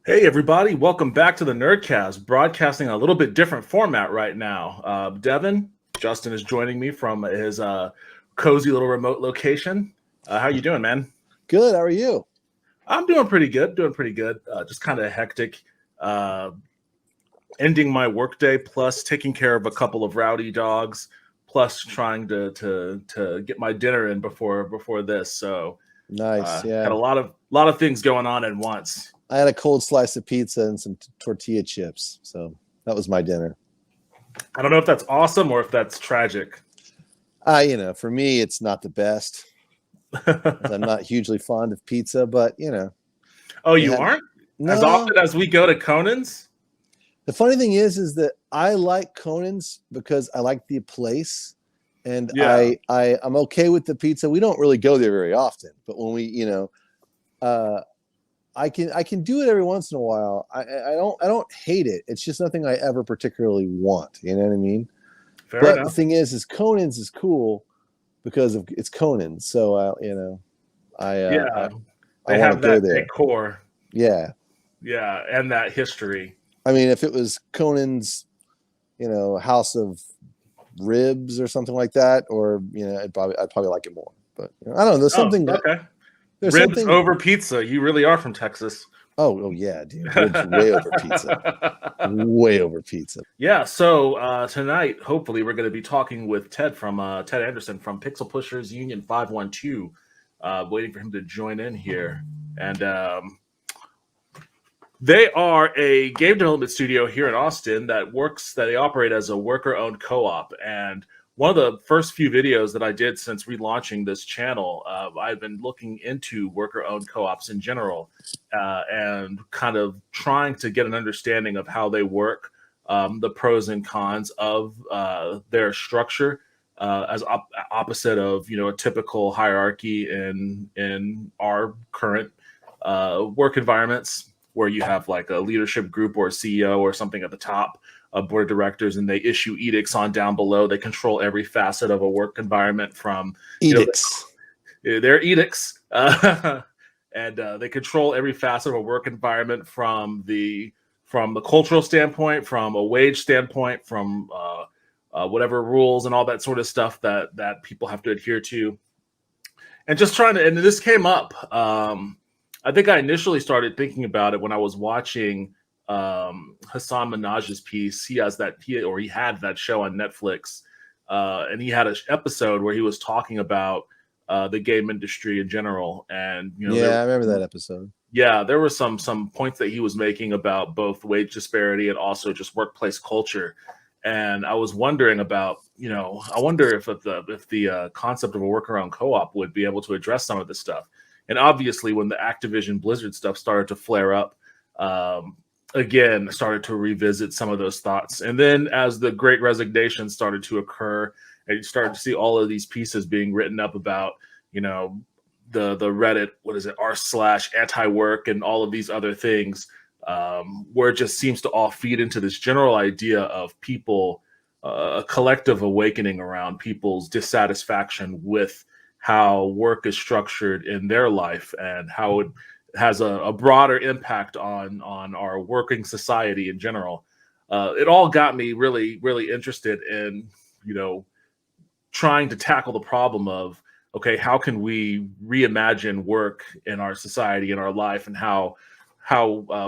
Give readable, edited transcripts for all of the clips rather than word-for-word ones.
Hey everybody, welcome back to the Nerdcast, broadcasting a little bit different format right now. Justin is joining me from his cozy little remote location. How you doing, man? Good. How are you? I'm doing pretty good, just kind of hectic. Uh, Ending my workday, plus taking care of a couple of rowdy dogs, plus trying to get my dinner in before this. So Nice. had Yeah. a lot of things going on at once. I had a cold slice of pizza and some tortilla chips. So that was my dinner. I don't know if that's awesome or if that's tragic. For me, it's not the best. I'm not hugely fond of pizza, but Oh, it you had aren't? As no. often as we go to Conan's? The funny thing is that I like Conan's because I like the place, and Yeah. I'm okay with the pizza. We don't really go there very often, but when uh, I can do it every once in a while. I don't hate it. It's just nothing I ever particularly want. You know what I mean? Fair But the enough. thing is Conan's is cool because of it's Conan's. So I uh, Yeah. I I They want to have go that there. decor. Yeah. Yeah. And that history. I mean, if it was Conan's, House of Ribs or something like that, or I'd probably like it more. But I don't know. There's Oh, something that okay. there's Ribs something. over pizza. You really are from Texas. Oh yeah, dude. Ribs way over pizza. Way over pizza. Yeah, so tonight, hopefully, we're going to be talking with Ted Anderson from Pixel Pushers Union 512. Waiting for him to join in here. And they are a game development studio here in Austin that they operate as a worker-owned co-op. And one of the first few videos that I did since relaunching this channel, I've been looking into worker-owned co-ops in general, and kind of trying to get an understanding of how they work, the pros and cons of their structure, as opposite of a typical hierarchy in our current work environments where you have like a leadership group or a CEO or something at the top, a board of directors, and they issue edicts on down below. They control every facet of a work environment from, Edicts. their edicts, and they control every facet of a work environment from the cultural standpoint, from a wage standpoint, from whatever rules and all that sort of stuff that people have to adhere to, and just trying to. And this came up. I think I initially started thinking about it when I was watching Hassan Minaj's piece. He had that show on Netflix, and he had an episode where he was talking about the game industry in general, and Yeah, I remember that episode. there were some points that he was making about both wage disparity and also just workplace culture. And I was wondering about, I wonder if the concept of a workaround co-op would be able to address some of this stuff. And obviously, when the Activision Blizzard stuff started to flare up, again, I started to revisit some of those thoughts. And then as the Great Resignation started to occur, and you started to see all of these pieces being written up about, the Reddit, what is it, r/anti-work and all of these other things, where it just seems to all feed into this general idea of people, a collective awakening around people's dissatisfaction with how work is structured in their life and how it has a broader impact on our working society in general. It all got me really, really interested in, you know, trying to tackle the problem of, okay, how can we reimagine work in our society, in our life, and how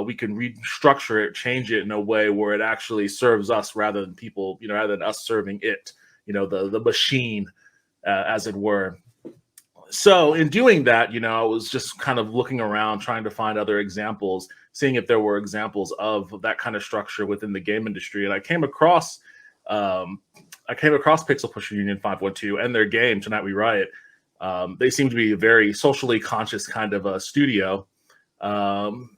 we can restructure it, change it in a way where it actually serves us rather than people, rather than us serving it, the machine, as it were. So in doing that, I was just kind of looking around, trying to find other examples, seeing if there were examples of that kind of structure within the game industry, and um, I came across Pixel Pusher Union 512 and their game Tonight We Riot. They seem to be a very socially conscious kind of a studio. Um,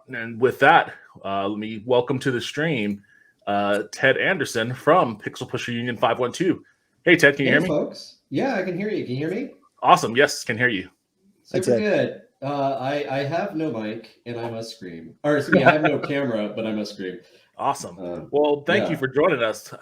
and with that, let me welcome to the stream Ted Anderson from Pixel Pusher Union 512. Hey, Ted, can you Hey, hear me? folks. Yeah, I can hear you. Can you hear me? Awesome. Yes, can hear you. That's Super it. good. I have no mic and I must scream. Or excuse me, I have no camera, but I must scream. Awesome. Well, thank you Yeah. for joining us.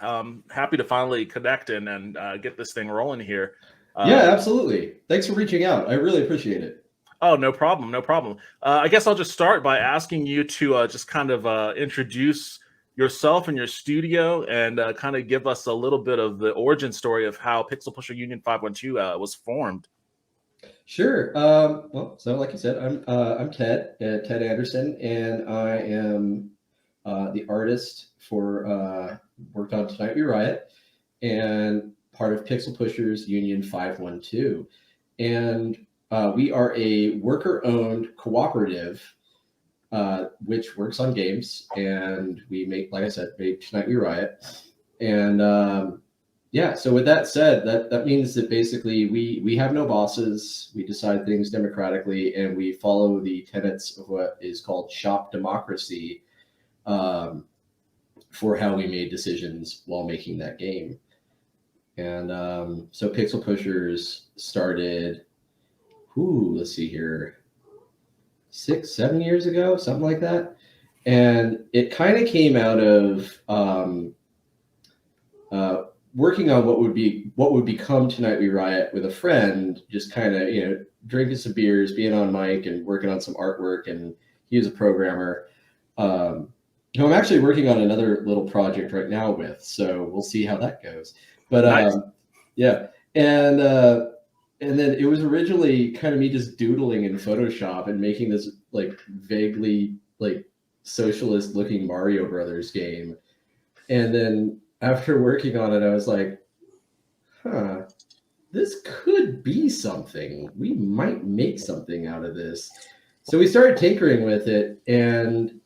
Happy to finally connect and get this thing rolling here. Yeah, absolutely. Thanks for reaching out. I really appreciate it. Oh, no problem, no problem. I guess I'll just start by asking you to just kind of introduce yourself and your studio, and kind of give us a little bit of the origin story of how Pixel Pusher Union 512 was formed. Sure. Well, so like you said, I'm Ted Ted Anderson, and I am the artist for worked on Tonight We Riot, and part of Pixel Pushers Union 512, and we are a worker-owned cooperative which works on games, and we make, like I said, make Tonight We Riot, and yeah. So with that said, that means that basically we have no bosses. We decide things democratically, and we follow the tenets of what is called shop democracy for how we made decisions while making that game. And so Pixel Pushers started, let's see here, 6-7 years ago, something like that. And it kind of came out of working on what would become Tonight We Riot with a friend, just kind of, drinking some beers, being on mic, and working on some artwork. And he was a programmer who I'm actually working on another little project right now with, so we'll see how that goes. But Nice. yeah, and then it was originally kind of me just doodling in Photoshop and making this like vaguely like socialist looking Mario Brothers game. And then after working on it, I was like, this could be something. We might make something out of this. So we started tinkering with it, and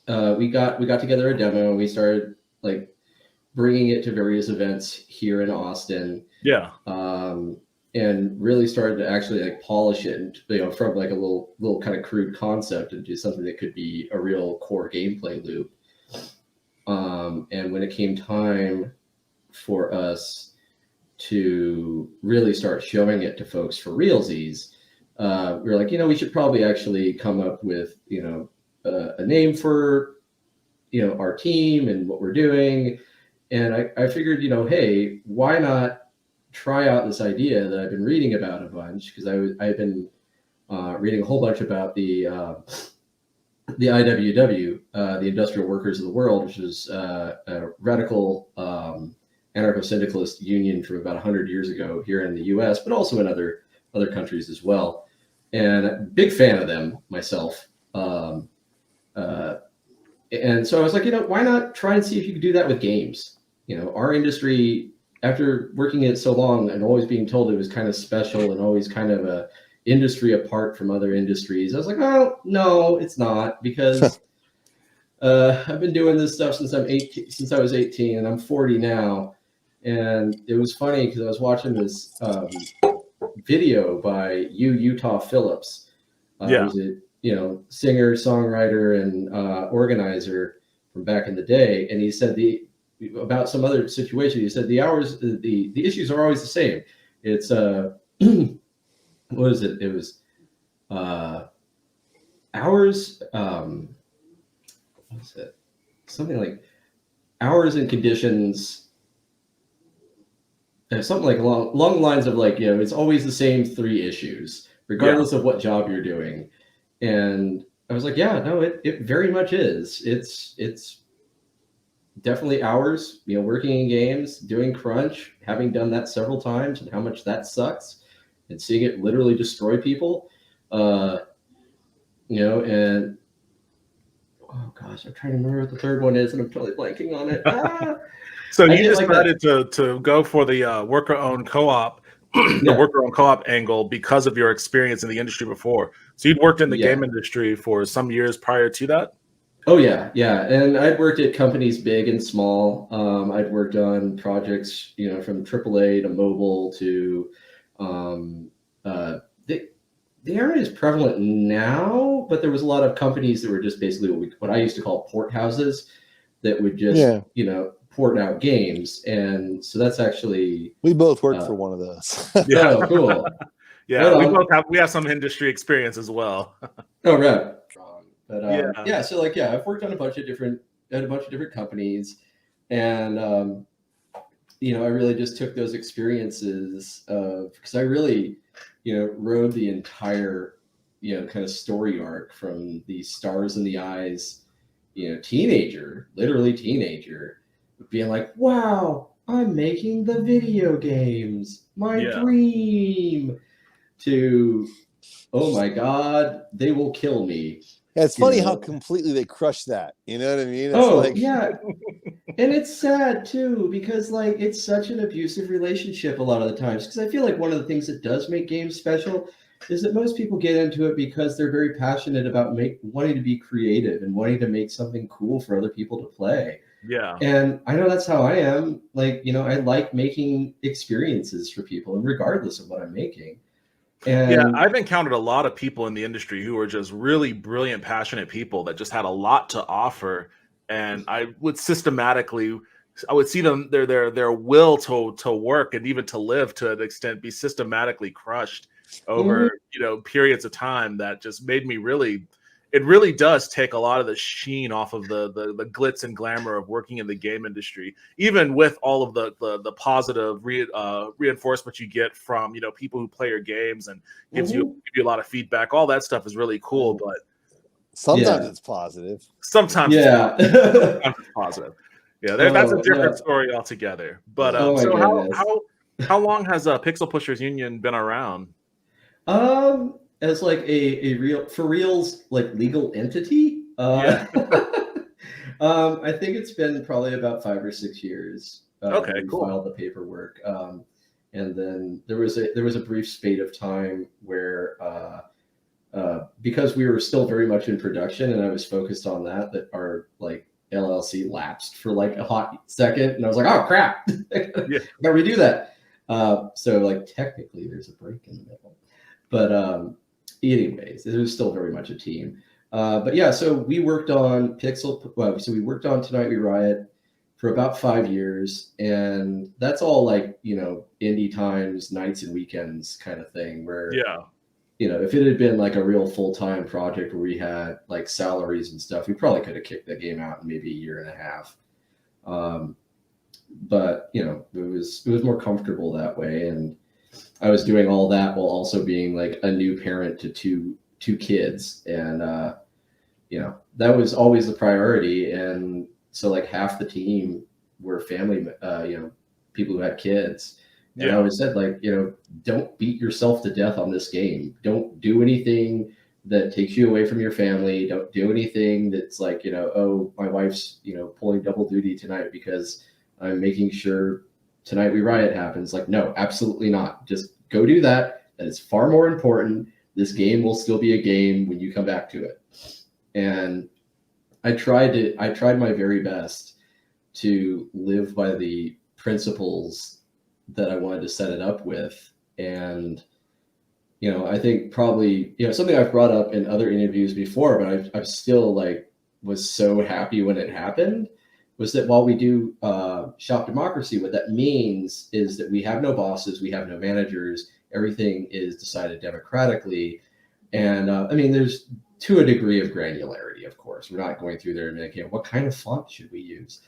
we got together a demo, and we started like bringing it to various events here in Austin. Yeah. And really started to actually like polish it, and from like a little kind of crude concept into something that could be a real core gameplay loop. And when it came time for us to really start showing it to folks for realsies, we were like, we should probably actually come up with a name for our team and what we're doing. And I figured, hey, why not try out this idea that I've been reading about a bunch, because I've been reading a whole bunch about the IWW, the Industrial Workers of the World, which is a radical anarcho-syndicalist union from about 100 years ago here in the U.S., but also in other countries as well. And big fan of them myself. And so I was like, why not try and see if you could do that with games? Our industry, after working it so long and always being told it was kind of special and always kind of a industry apart from other industries, I was like, oh, no, it's not, because I've been doing this stuff since I was 18, and I'm 40 now. And it was funny because I was watching this video by Utah Phillips. Who's a singer, songwriter, and organizer from back in the day, and he said about some other situation. He said the issues are always the same. It's what is it? It was hours. What's it? Something like hours and conditions. Something like along the lines of like, it's always the same 3 issues, regardless of what job you're doing. And I was like, yeah, no, it very much is. It's definitely hours, working in games, doing crunch, having done that several times, and how much that sucks, and seeing it literally destroy people. And oh gosh, I'm trying to remember what the third one is, and I'm totally blanking on it. So you decided to go for the worker-owned co-op, the worker-owned co-op angle, because of your experience in the industry before. So you'd worked in the game industry for some years prior to that? Oh, yeah. And I'd worked at companies big and small. I'd worked on projects, from AAA to mobile to they aren't as prevalent now, but there was a lot of companies that were just basically what I used to call port houses that would just, port out games. And so that's actually... We both worked for one of those. Yeah. Oh, cool. Yeah, we have some industry experience as well. Oh, right. But so I've worked on a bunch of different companies, and I really just took those experiences because I really, rode the entire, kind of story arc from the stars in the eyes, literally teenager, being like, wow, I'm making the video games, my dream, to, oh my God, they will kill me. Yeah, it's funny how completely they crush that. You know what I mean? It's yeah. And it's sad too, because like it's such an abusive relationship a lot of the times. Because I feel like one of the things that does make games special is that most people get into it because they're very passionate about wanting to be creative and wanting to make something cool for other people to play. Yeah. And I know that's how I am. Like, I like making experiences for people, and regardless of what I'm making. And yeah, I've encountered a lot of people in the industry who are just really brilliant, passionate people that just had a lot to offer. And I would see them, their will to work and even to live to an extent be systematically crushed over, periods of time that just made me it really does take a lot of the sheen off of the glitz and glamour of working in the game industry, even with all of the positive reinforcement you get from, people who play your games and give you a lot of feedback. All that stuff is really cool, but sometimes it's positive. Sometimes it's positive. Yeah, that's a different story altogether. But how long has Pixel Pushers Union been around? As like a real for reals like legal entity. I think it's been probably about 5 or 6 years. Okay, cool. Filed the paperwork, and then there was a brief spate of time where because we were still very much in production and I was focused on that our like LLC lapsed for like a hot second, and I was like, oh crap, gotta redo that. So like technically there's a break in the middle, but anyways, it was still very much a team. But yeah, so we worked on we worked on Tonight We Riot for about 5 years, and that's all like, indie times, nights and weekends kind of thing, where, if it had been like a real full-time project where we had like salaries and stuff, we probably could have kicked that game out in maybe a year and a half. But it was more comfortable that way. And I was doing all that while also being like a new parent to two kids, and that was always the priority. And so like half the team were family, people who had kids. And I always said, like, don't beat yourself to death on this game. Don't do anything that takes you away from your family. Don't do anything that's like, oh, my wife's pulling double duty tonight because I'm making sure Tonight We Riot happens. Like, no, absolutely not. Just go do that. That is far more important. This game will still be a game when you come back to it. And I tried my very best to live by the principles that I wanted to set it up with. And, I think probably, something I've brought up in other interviews before, but I've still like was so happy when it happened, was that while we do shop democracy, what that means is that we have no bosses, we have no managers, everything is decided democratically. And there's to a degree of granularity, of course. We're not going through there and like, what kind of font should we use?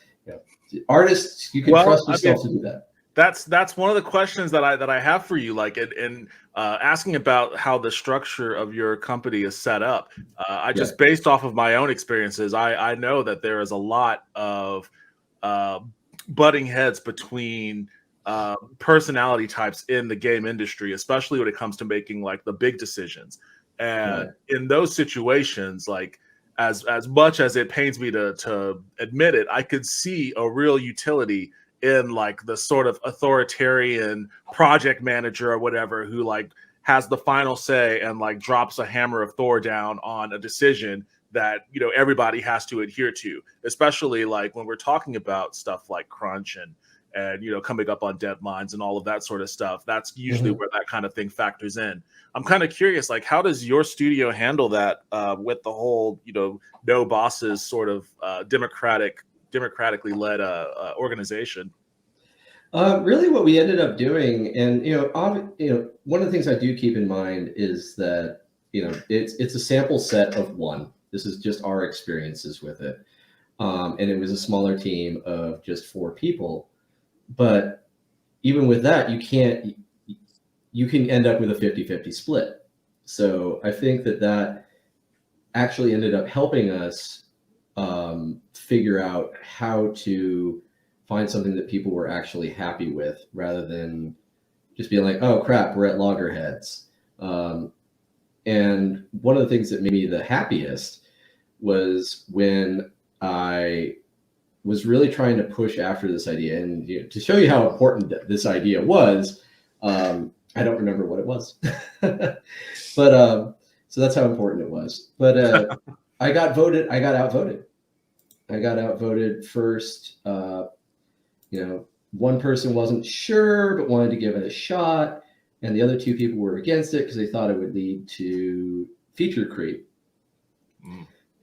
Artists, you can trust yourself to do that. That's one of the questions that I have for you, like in asking about how the structure of your company is set up. I just based off of my own experiences, I know that there is a lot of butting heads between personality types in the game industry, especially when it comes to making like the big decisions. And in those situations, like as much as it pains me to admit it, I could see a real utility in like the sort of authoritarian project manager or whatever who like has the final say and like drops a hammer of Thor down on a decision that everybody has to adhere to, especially like when we're talking about stuff like crunch and coming up on deadlines and all of that sort of stuff. That's usually where that kind of thing factors in. I'm kind of curious, like, how does your studio handle that with the whole no bosses sort of democratically led organization? Really what we ended up doing, and one of the things I do keep in mind is that it's a sample set of one. This is just our experiences with it, and it was a smaller team of just 4 people. But even with that, you can't you can end up with a 50-50 split. So I think that actually ended up helping us figure out how to find something that people were actually happy with, rather than just being like, oh crap, we're at loggerheads. And one of the things that made me the happiest was when I was really trying to push after this idea. And to show you how important this idea was, I don't remember what it was, but so that's how important it was. But I got outvoted. I got outvoted first. One person wasn't sure but wanted to give it a shot, and the other two people were against it because they thought it would lead to feature creep.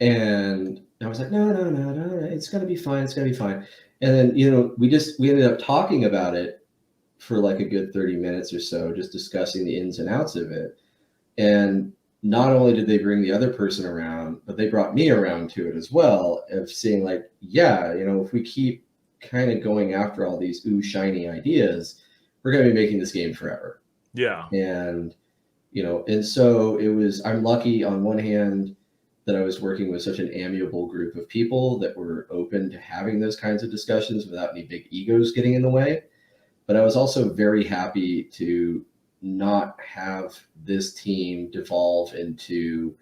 And I was like, no, it's gonna be fine. It's gonna be fine. And then we ended up talking about it for like a good 30 minutes or so, just discussing the ins and outs of it. And not only did they bring the other person around, but they brought me around to it as well, of seeing like, yeah, if we keep kind of going after all these shiny ideas, we're going to be making this game forever. Yeah. And and so I'm lucky on one hand that I was working with such an amiable group of people that were open to having those kinds of discussions without any big egos getting in the way. But I was also very happy to not have this team devolve into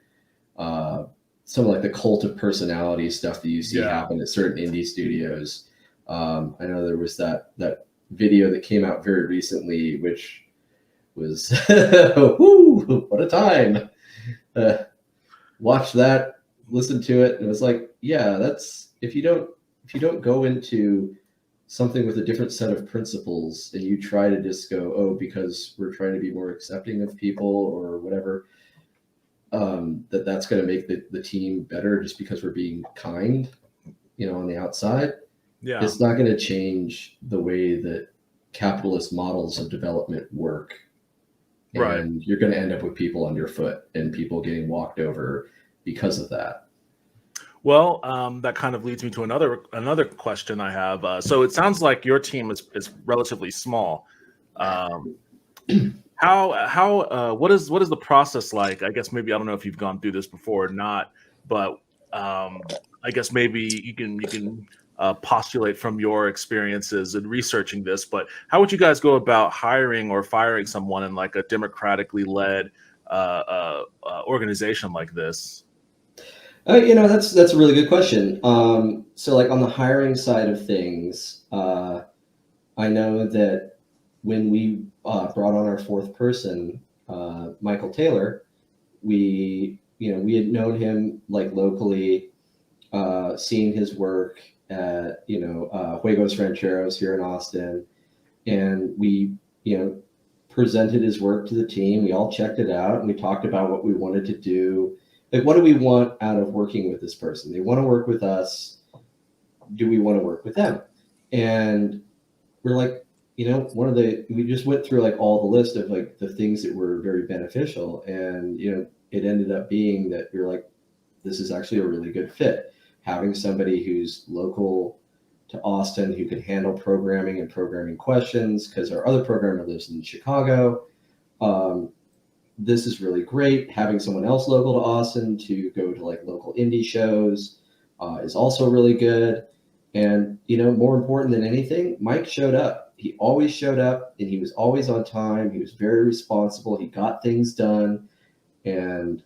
some of like the cult of personality stuff that you see happen at certain indie studios. I know there was that video that came out very recently, which was whoo, what a time. Watch that, listen to it, and it was like, yeah, that's if you don't go into something with a different set of principles and you try to just go, oh, because we're trying to be more accepting of people or whatever, that's going to make the team better just because we're being kind, on the outside. Yeah. It's not going to change the way that capitalist models of development work. Right. And you're going to end up with people underfoot and people getting walked over because of that. Well, that kind of leads me to another question I have. So it sounds like your team is relatively small. What is the process like? I guess maybe I don't know if you've gone through this before or not, but I guess maybe you can postulate from your experiences in researching this. But how would you guys go about hiring or firing someone in like a democratically led organization like this? That's a really good question. So like on the hiring side of things, I know that when we brought on our fourth person, Michael Taylor, we had known him like locally, seen his work at Juegos Rancheros here in Austin, and we presented his work to the team. We all checked it out and we talked about what we wanted to do. Like, what do we want out of working with this person? They want to work with us. Do we want to work with them? And we're like, we just went through like all the list of like the things that were very beneficial. And, it ended up being that we were like, this is actually a really good fit. Having somebody who's local to Austin, who can handle programming and programming questions, because our other programmer lives in Chicago. This is really great. Having someone else local to Austin to go to like local indie shows is also really good. And, more important than anything, Mike showed up. He always showed up and he was always on time. He was very responsible. He got things done. And,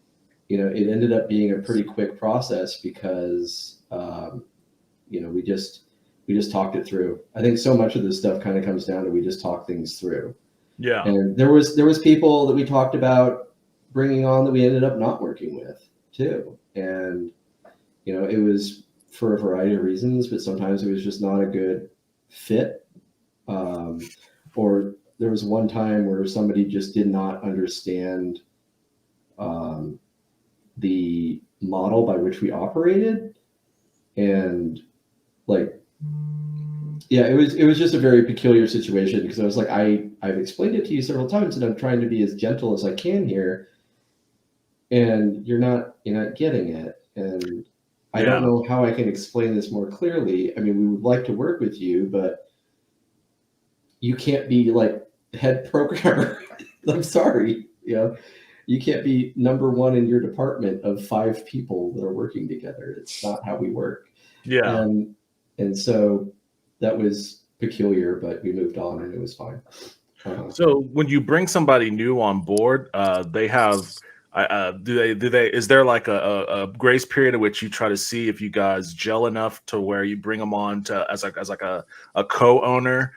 it ended up being a pretty quick process because, we just talked it through. I think so much of this stuff kind of comes down to we just talk things through. Yeah. And there was people that we talked about bringing on that we ended up not working with too. And, it was for a variety of reasons, but sometimes it was just not a good fit. Or there was one time where somebody just did not understand the model by which we operated. And like, yeah, it was just a very peculiar situation because I was like, I've explained it to you several times and I'm trying to be as gentle as I can here. And you're not getting it. And I don't know how I can explain this more clearly. I mean, we would like to work with you, but you can't be like head programmer. I'm sorry, you can't be number one in your department of 5 people that are working together. It's not how we work. Yeah. And so that was peculiar, but we moved on and it was fine. So when you bring somebody new on board, they have is there like a grace period in which you try to see if you guys gel enough to where you bring them on to as like a co-owner,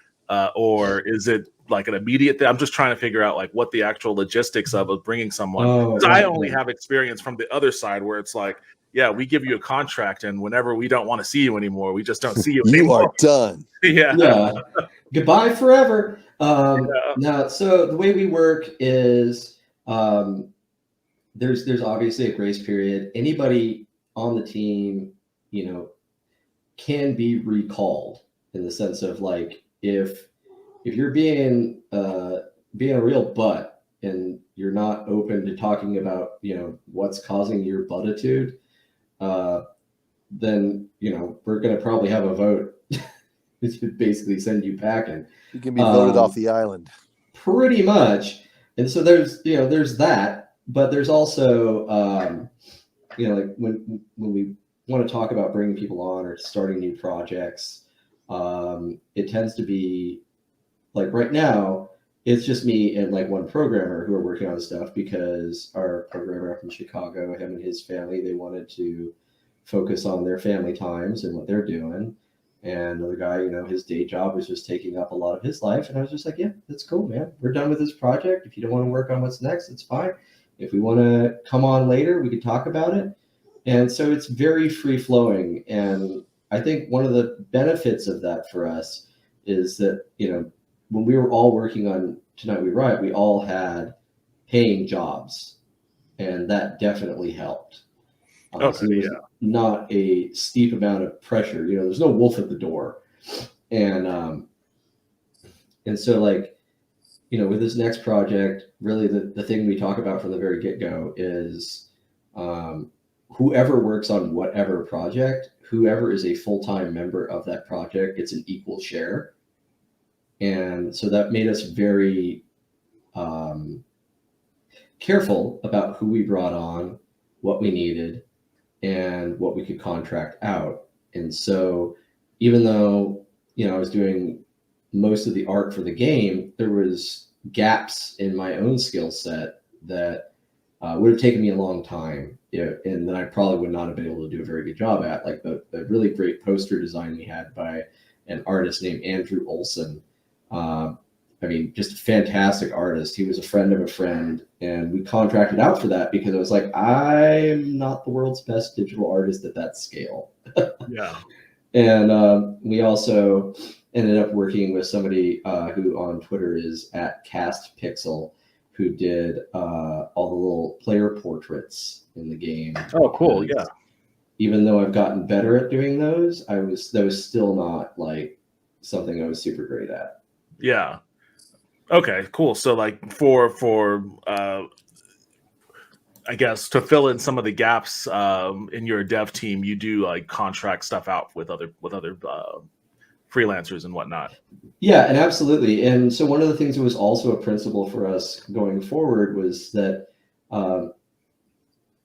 or is it like an immediate thing? I'm just trying to figure out like what the actual logistics of bringing someone. Oh, 'Cause I right, only right. have experience from the other side where it's like, yeah, we give you a contract, and whenever we don't want to see you anymore, we just don't see you You anymore. are done. Yeah. Yeah. Goodbye forever. Yeah. Now, so the way we work is there's obviously a grace period. Anybody on the team, can be recalled in the sense of like if you're being a real butt and you're not open to talking about what's causing your buttitude, then we're going to probably have a vote which would basically send you packing. You can be voted off the island. Pretty much. And so there's that, but there's also like when we want to talk about bringing people on or starting new projects, it tends to be like right now it's just me and like one programmer who are working on stuff because our programmer up in Chicago, him and his family, they wanted to focus on their family times and what they're doing. And another guy, his day job was just taking up a lot of his life. And I was just like, yeah, that's cool, man. We're done with this project. If you don't want to work on what's next, it's fine. If we want to come on later, we can talk about it. And so it's very free flowing. And I think one of the benefits of that for us is that, when we were all working on Tonight We Write, we all had paying jobs. And that definitely helped. Okay, so there was not a steep amount of pressure. There's no wolf at the door. And so like, with this next project, really the thing we talk about from the very get-go is whoever works on whatever project, whoever is a full-time member of that project gets an equal share. And so that made us very careful about who we brought on, what we needed, and what we could contract out. And so even though, I was doing most of the art for the game, there was gaps in my own skill set that would have taken me a long time, and that I probably would not have been able to do a very good job at. Like the really great poster design we had by an artist named Andrew Olson. Just a fantastic artist. He was a friend of a friend, and we contracted out for that because I was like, I'm not the world's best digital artist at that scale. Yeah. And we also ended up working with somebody who on Twitter is at Cast Pixel, who did all the little player portraits in the game. Oh, cool. Yeah. Even though I've gotten better at doing those, that was still not like something I was super great at. Yeah. Okay, cool. So like for I guess to fill in some of the gaps in your dev team, you do like contract stuff out with other freelancers and whatnot. Yeah, and absolutely. And so one of the things that was also a principle for us going forward was that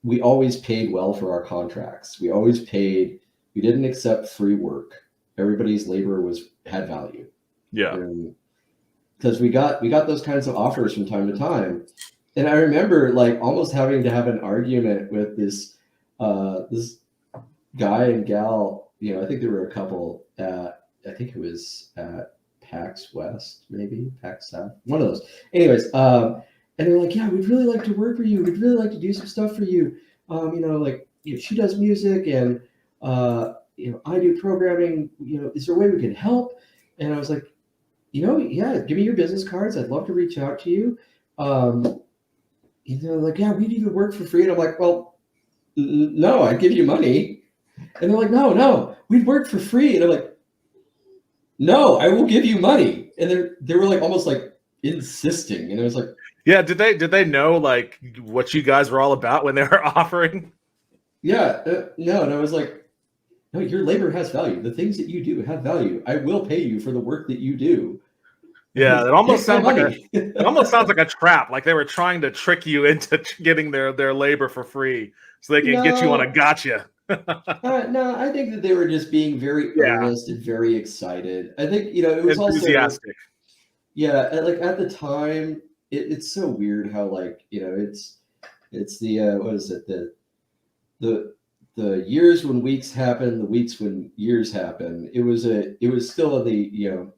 we always paid well for our contracts. We didn't accept free work. Everybody's labor had value. Yeah. Because we got those kinds of offers from time to time. And I remember like almost having to have an argument with this guy and gal, I think there were a couple I think it was at PAX West, maybe PAX South, one of those. Anyways, and they're like, yeah, we'd really like to work for you. We'd really like to do some stuff for you. She does music and I do programming. Is there a way we can help? And I was like, yeah, give me your business cards. I'd love to reach out to you. Like, yeah, we'd even work for free. And I'm like, well, no, I'd give you money. And they're like, no, we'd work for free. And I'm like, no, I will give you money. And they were like almost like insisting. And I was like, yeah, did they know like what you guys were all about when they were offering? Yeah, no. And I was like, no, your labor has value. The things that you do have value. I will pay you for the work that you do. Yeah, it almost Take my sounds like money. it almost sounds like a trap. Like they were trying to trick you into getting their labor for free, so they can get you on a No, gotcha. no, I think that they were just being very Yeah, earnest and very excited. I think, it was also, enthusiastic. yeah, like at the time, it's so weird how like, it's the what is it, the the years when weeks happen, the weeks when years happen. It was still the,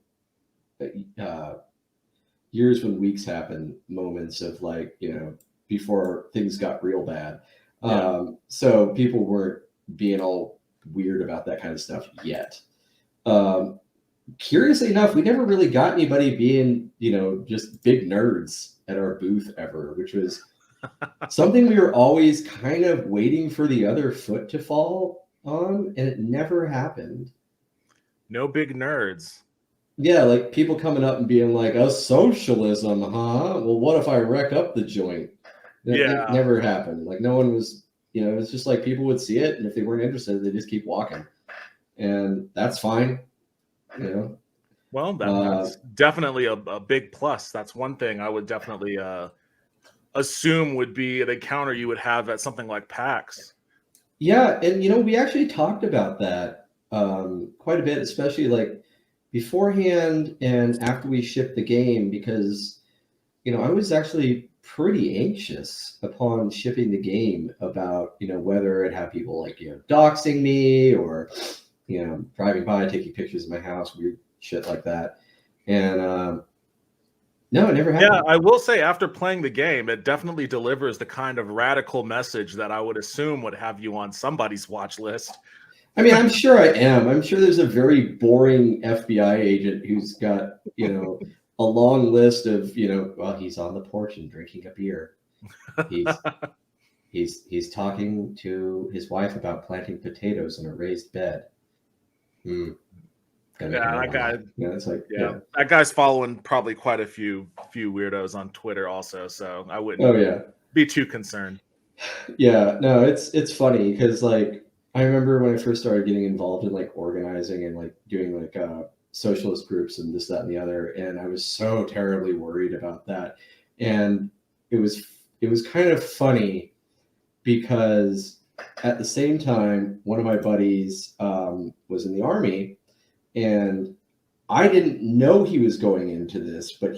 uh, years when weeks happen moments of like, before things got real bad. Yeah. So people weren't being all weird about that kind of stuff yet. Um, Curiously enough, we never really got anybody being, just big nerds at our booth ever, which was something we were always kind of waiting for the other foot to fall on, and it never happened. No big nerds. Yeah, like people coming up and being like, "A socialism, huh? Well, what if I wreck up the joint?" It Yeah. never happened. Like no one was, it's just like people would see it, and if they weren't interested, they just keep walking, and that's fine. You Well, know, that's definitely a big plus. That's one thing I would definitely assume would be an encounter you would have at something like PAX. yeah, and we actually talked about that quite a bit, especially like beforehand and after we shipped the game, because I was actually pretty anxious upon shipping the game about whether it had people like doxing me or driving by taking pictures of my house, weird shit like that, and no, it never Yeah, happened. I will say after playing the game, it definitely delivers the kind of radical message that I would assume would have you on somebody's watch list. I mean, I'm sure I am. I'm sure there's a very boring FBI agent who's got, a long list of, well, he's on the porch and drinking a beer. He's he's talking to his wife about planting potatoes in a raised bed. Hmm. Gotta Yeah, ignore that guy. that. It's like, Yeah, that guy's following probably quite a few weirdos on Twitter also, so I wouldn't oh yeah. be too concerned. Yeah, no, it's funny because like I remember when I first started getting involved in like organizing and like doing like socialist groups and this, that, and the other, and I was so terribly worried about that. And it was kind of funny because at the same time, one of my buddies was in the army, and I didn't know he was going into this, but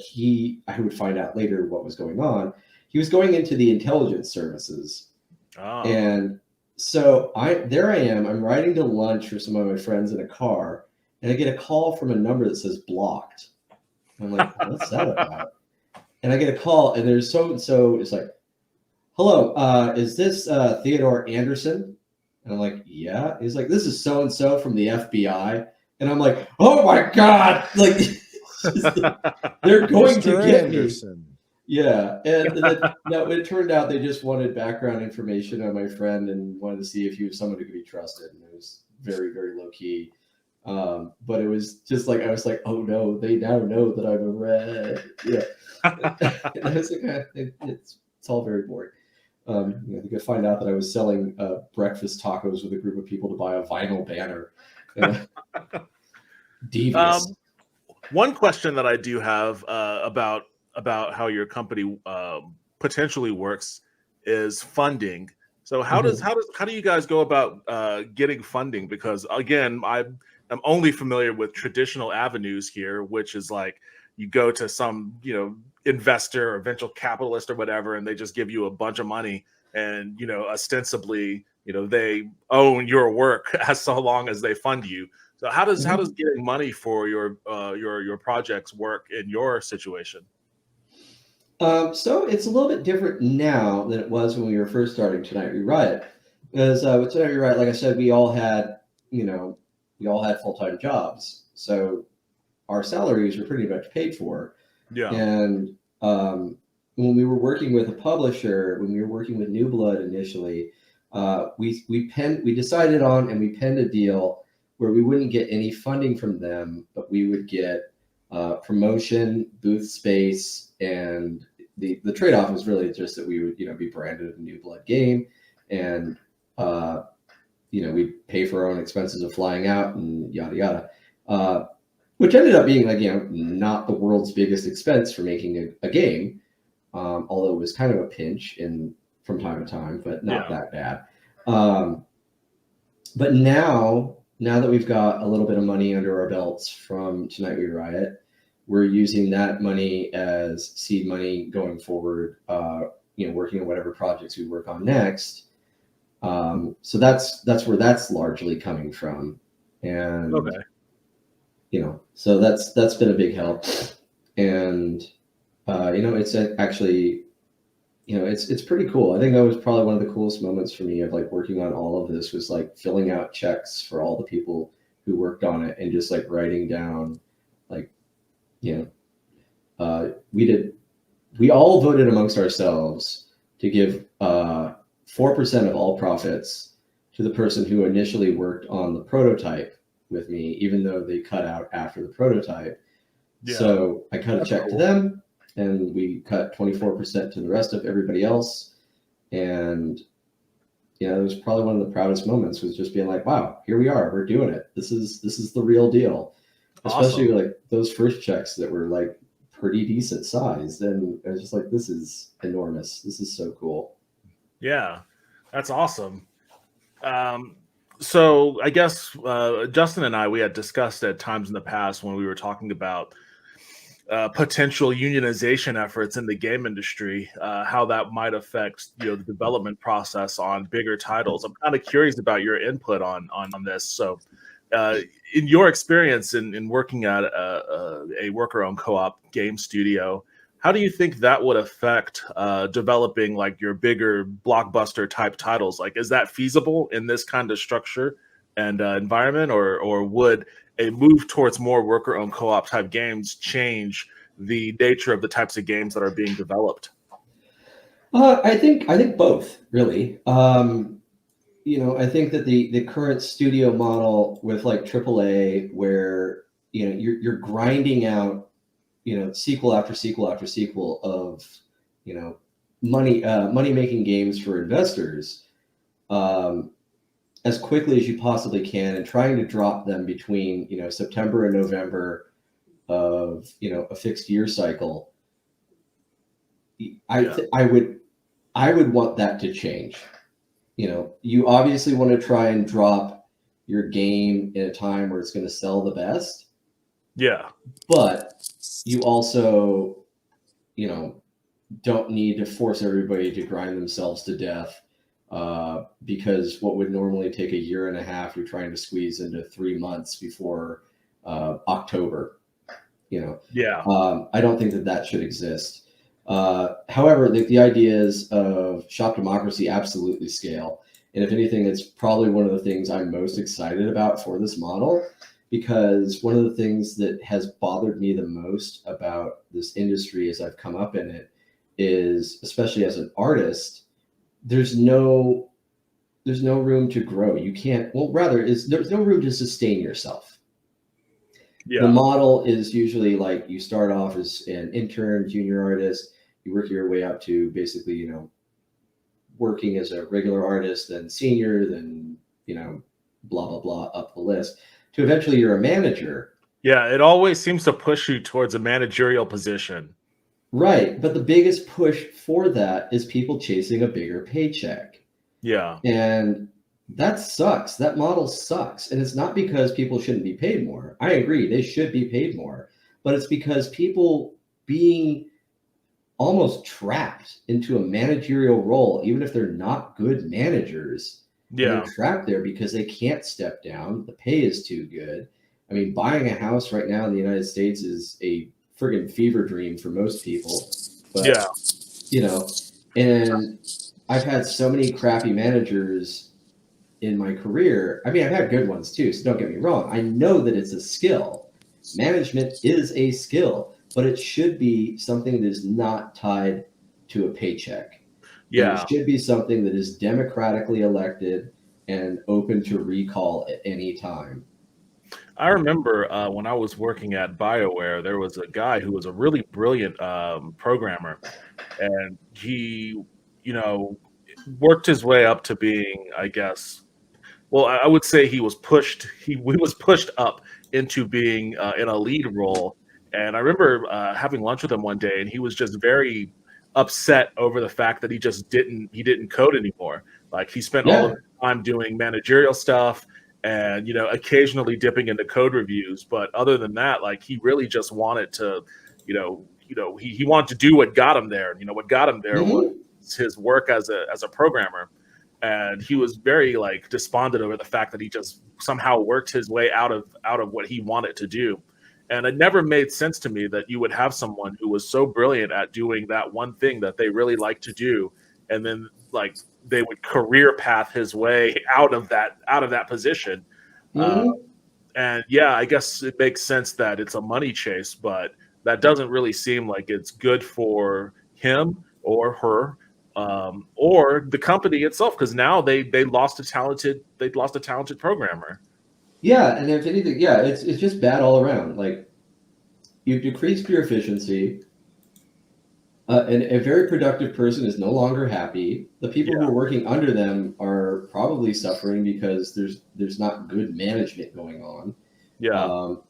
I would find out later what was going on. He was going into the intelligence services. Oh, And so I am, I'm riding to lunch for some of my friends in a car, and I get a call from a number that says blocked. I'm like, what's that about? And I get a call, and there's so and so. It's like, hello, is this Theodore Anderson? And I'm like, yeah. He's like, this is so and so from the FBI. And I'm like, oh my God, like they're going to Mr. get Anderson. me. Yeah, and no, it turned out they just wanted background information on my friend and wanted to see if he was someone who could be trusted. And it was very, very low key. But it was just like, I was like, oh no, they now know that I'm a red. Yeah. And I was like, it's all very boring. They could find out that I was selling breakfast tacos with a group of people to buy a vinyl banner. Devious. one question that I do have about how your company potentially works is funding. So how do you guys go about getting funding? Because again, I'm only familiar with traditional avenues here, which is like you go to some investor or venture capitalist or whatever, and they just give you a bunch of money, and ostensibly they own your work as so long as they fund you. So how does getting money for your projects work in your situation? So it's a little bit different now than it was when we were first starting Tonight We Riot. Because with Tonight We Riot, like I said, we all had full-time jobs, so our salaries were pretty much paid for. Yeah. And when we were working with a publisher, when we were working with New Blood initially, we decided on and we penned a deal where we wouldn't get any funding from them, but we would get promotion, booth space, and the trade-off was really just that we would be branded a New Blood game, and we'd pay for our own expenses of flying out and yada yada. which ended up being not the world's biggest expense for making a game, although it was kind of a pinch from time to time, but not that bad. But now that we've got a little bit of money under our belts from Tonight We Riot, we're using that money as seed money going forward, working on whatever projects we work on next. So that's where that's largely coming from. And, so that's been a big help. And, it's actually, it's pretty cool. I think that was probably one of the coolest moments for me of like working on all of this was like filling out checks for all the people who worked on it and just like writing down we all voted amongst ourselves to give 4% of all profits to the person who initially worked on the prototype with me, even though they cut out after the prototype. Yeah. So I cut a check to them, and we cut 24% to the rest of everybody else. And it was probably one of the proudest moments, was just being like, wow, here we are, we're doing it. This is the real deal. Awesome. Especially like those first checks that were like pretty decent size. And I was just like, this is enormous. This is so cool. Yeah, that's awesome. So I guess Justin and I, we had discussed at times in the past when we were talking about potential unionization efforts in the game industry, how that might affect the development process on bigger titles. I'm kind of curious about your input on this. So in your experience in working at a worker-owned co-op game studio, how do you think that would affect developing like your bigger blockbuster type titles? Like, is that feasible in this kind of structure and environment, or would a move towards more worker-owned co-op type games change the nature of the types of games that are being developed? I think both, really. I think that the current studio model with like AAA, where you're grinding out sequel after sequel after sequel of money making games for investors as quickly as you possibly can, and trying to drop them between September and November of a fixed year cycle. I would want that to change. You obviously want to try and drop your game in a time where it's going to sell the best. Yeah. But you also, don't need to force everybody to grind themselves to death, because what would normally take a year and a half, you're trying to squeeze into 3 months before October. Yeah. I don't think that should exist. However, the ideas of shop democracy absolutely scale. And if anything, it's probably one of the things I'm most excited about for this model, because one of the things that has bothered me the most about this industry as I've come up in it is, especially as an artist, there's no room to grow. There's no room to sustain yourself. Yeah. The model is usually like you start off as an intern, junior artist, you work your way up to basically, working as a regular artist, then senior, then, blah, blah, blah, up the list, to eventually you're a manager. Yeah, it always seems to push you towards a managerial position. Right. But the biggest push for that is people chasing a bigger paycheck. Yeah. And that sucks. That model sucks. And it's not because people shouldn't be paid more. I agree, they should be paid more. But it's because people being almost trapped into a managerial role, even if they're not good managers. Yeah. They're trapped there because they can't step down. The pay is too good. I mean, buying a house right now in the United States is a friggin' fever dream for most people. But, yeah. And I've had so many crappy managers in my career. I mean, I've had good ones too, so don't get me wrong. I know that it's a skill. Management is a skill, but it should be something that is not tied to a paycheck. Yeah. It should be something that is democratically elected and open to recall at any time. I remember when I was working at BioWare, there was a guy who was a really brilliant programmer, and he, worked his way up to being, I guess, Well, I would say he was pushed. He was pushed up into being in a lead role. And I remember having lunch with him one day, and he was just very upset over the fact that he didn't code anymore. Like he spent all of Yeah. his time doing managerial stuff and occasionally dipping into code reviews. But other than that, like he really just wanted to, he wanted to do what got him there. What got him there was Mhm. his work as a programmer. And he was very like despondent over the fact that he just somehow worked his way out of what he wanted to do. And it never made sense to me that you would have someone who was so brilliant at doing that one thing that they really like to do, and then like they would career path his way out of that position. Uh, Mhm. and yeah, I guess it makes sense that it's a money chase, but that doesn't really seem like it's good for him or her, or the company itself, because now they lost a talented programmer. Yeah, and if anything, yeah, it's just bad all around. Like you've decreased your efficiency. And a very productive person is no longer happy. The people who Yeah, are working under them are probably suffering because there's not good management going on. yeah. Um,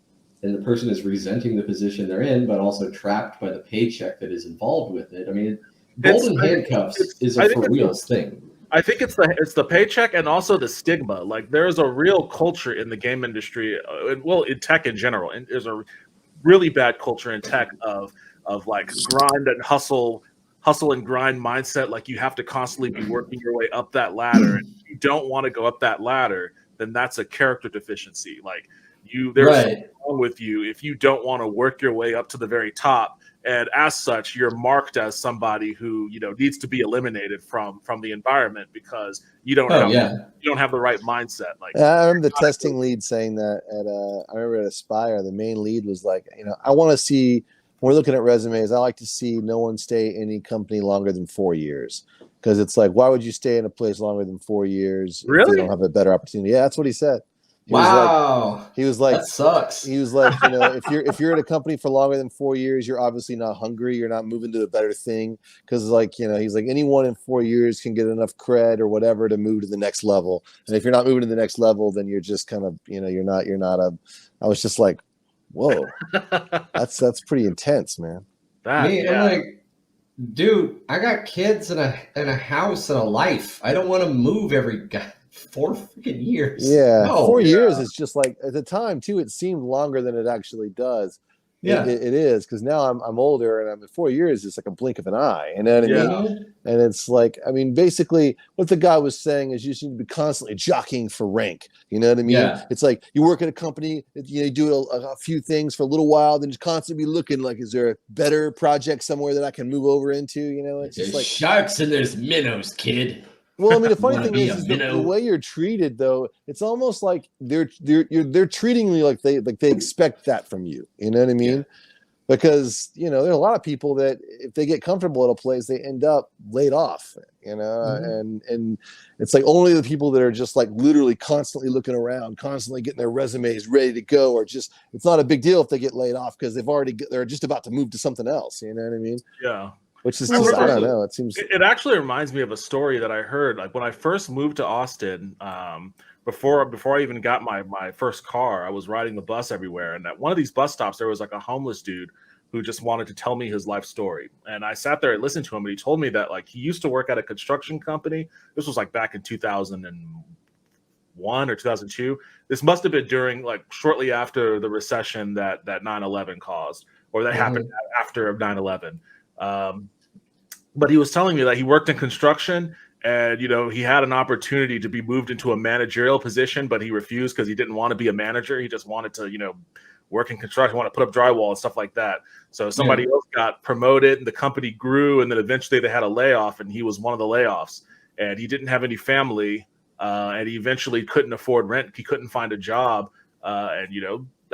and the person is resenting the position they're in, but also trapped by the paycheck that is involved with it. I mean, It's golden I think handcuffs it's is a I think for it's a reals thing. I think it's the paycheck and also the stigma. Like there's a real culture in the game industry, well, in tech in general, and there's a really bad culture in tech of like grind and hustle and grind mindset. Like you have to constantly be working your way up that ladder. And if you don't want to go up that ladder, then that's a character deficiency. Like there's something Right. wrong with you if you don't want to work your way up to the very top. And as such, you're marked as somebody who needs to be eliminated from the environment because Oh yeah. you don't have the right mindset. Like I remember the testing lead saying that I remember at Aspire, the main lead was like, I want to see, when we're looking at resumes, I like to see no one stay in any company longer than 4 years. Because it's like, why would you stay in a place longer than 4 years if they don't really, have a better opportunity? Yeah, that's what he said. He was like, Wow. he was like, That sucks. if you're at a company for longer than 4 years, you're obviously not hungry. You're not moving to a better thing. Because he's like, anyone in 4 years can get enough cred or whatever to move to the next level. And if you're not moving to the next level, then you're just kind of, you're not a. I was just like, whoa, that's pretty intense, man. that Me, I'm yeah. like, dude, I got kids and a house and a life. I don't want to move every 4 freaking years. Yeah, No. 4 years is just like, at the time too, it seemed longer than it actually does. Yeah. It is, because now I'm older, and I'm at 4 years. It's like a blink of an eye. You know what I mean? Yeah. Mhm. And it's like, I mean, basically, what the guy was saying is you should be constantly jockeying for rank. You know what I mean? Yeah. It's like you work at a company, you do a few things for a little while, then just constantly be looking like, is there a better project somewhere that I can move over into? It's just There's like, sharks and there's minnows, kid. well, I mean, the You funny want to thing be is, a the minnow? way you're treated, though, it's almost like they're treating me like they expect that from you. You know what I mean? Yeah. Because there are a lot of people that if they get comfortable at a place, they end up laid off. And it's like only the people that are just like literally constantly looking around, constantly getting their resumes ready to go, or just, it's not a big deal if they get laid off because they're just about to move to something else. You know what I mean? Yeah. Which is I just, I remember- don't know. It seems It actually reminds me of a story that I heard like when I first moved to Austin. Before I even got my first car, I was riding the bus everywhere, and at one of these bus stops there was like a homeless dude who just wanted to tell me his life story. And I sat there and listened to him, and he told me that like he used to work at a construction company. This was like back in 2001 or 2002. This must have been during like shortly after the recession that 9/11 caused, or that happened after 9/11. But he was telling me that he worked in construction, and he had an opportunity to be moved into a managerial position, but he refused because he didn't want to be a manager. He just wanted to work in construction, want to put up drywall and stuff like that. So somebody else got promoted, and the company grew, and then eventually they had a layoff, and he was one of the layoffs. And he didn't have any family, and he eventually couldn't afford rent. He couldn't find a job, and